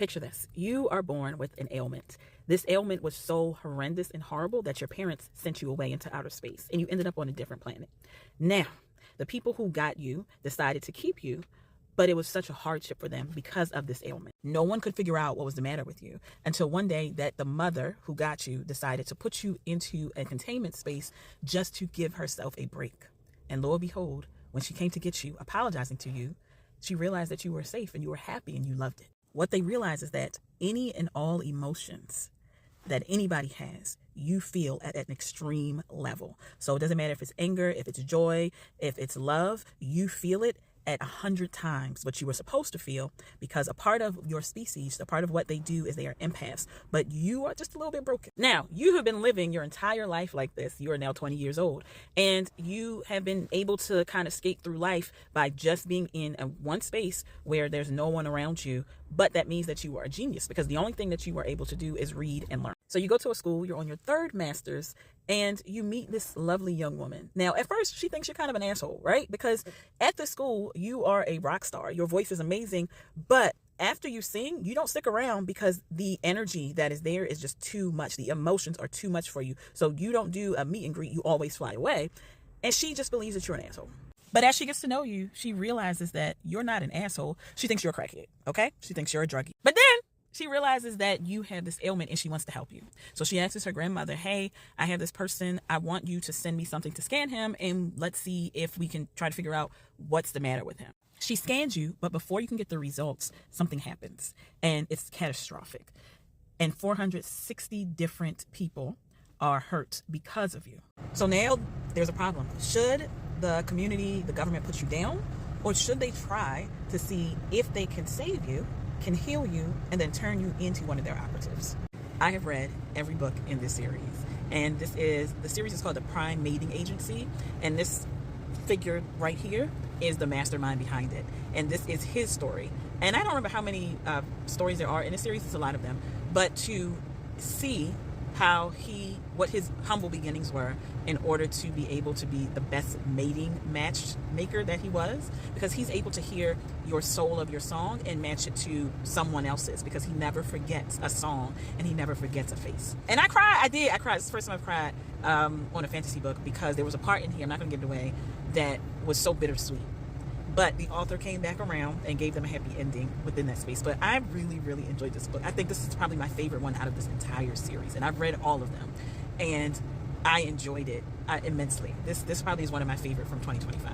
Picture this. You are born with an ailment. This ailment was so horrendous and horrible that your parents sent you away into outer space and you ended up on a different planet. Now, the people who got you decided to keep you, but it was such a hardship for them because of this ailment. No one could figure out what was the matter with you until one day that the mother who got you decided to put you into a containment space just to give herself a break. And lo and behold, when she came to get you, apologizing to you, she realized that you were safe and you were happy and you loved it. What they realize is that any and all emotions that anybody has, you feel at an extreme level. So it doesn't matter if it's anger, if it's joy, if it's love, you feel it at 100 times what you were supposed to feel, because a part of your species, a part of what they do is they are empaths, but you are just a little bit broken. Now, you have been living your entire life like this. You are now 20 years old, and you have been able to kind of skate through life by just being in one space where there's no one around you, but that means that you are a genius because the only thing that you were able to do is read and learn. So you go to a school, you're on your third master's, and you meet this lovely young woman. Now, at first, she thinks you're kind of an asshole, right? Because at the school, you are a rock star. Your voice is amazing, but after you sing, you don't stick around because the energy that is there is just too much. The emotions are too much for you. So you don't do a meet and greet. You always fly away. And she just believes that you're an asshole. But as she gets to know you, she realizes that you're not an asshole. She thinks you're a crackhead, okay? She thinks you're a druggie. But then she realizes that you have this ailment and she wants to help you. So she asks her grandmother, hey, I have this person. I want you to send me something to scan him, and let's see if we can try to figure out what's the matter with him. She scans you, but before you can get the results, something happens, and it's catastrophic. And 460 different people are hurt because of you. So now there's a problem. Should the community, the government put you down, or should they try to see if they can save you, can heal you, and then turn you into one of their operatives? I have read every book in this series, and the series is called The Prime Mating Agency, and this figure right here is the mastermind behind it, and this is his story. And I don't remember how many stories there are in the series. It's a lot of them, but to see what his humble beginnings were in order to be able to be the best mating matchmaker that he was, because he's able to hear your soul of your song and match it to someone else's, because he never forgets a song and he never forgets a face. And I cried. I cried. It's the first time I've cried on a fantasy book, because there was a part in here, I'm not going to give it away, that was so bittersweet. But the author came back around and gave them a happy ending within that space. But I really, really enjoyed this book. I think this is probably my favorite one out of this entire series. And I've read all of them. And I enjoyed it immensely. This probably is one of my favorite from 2025.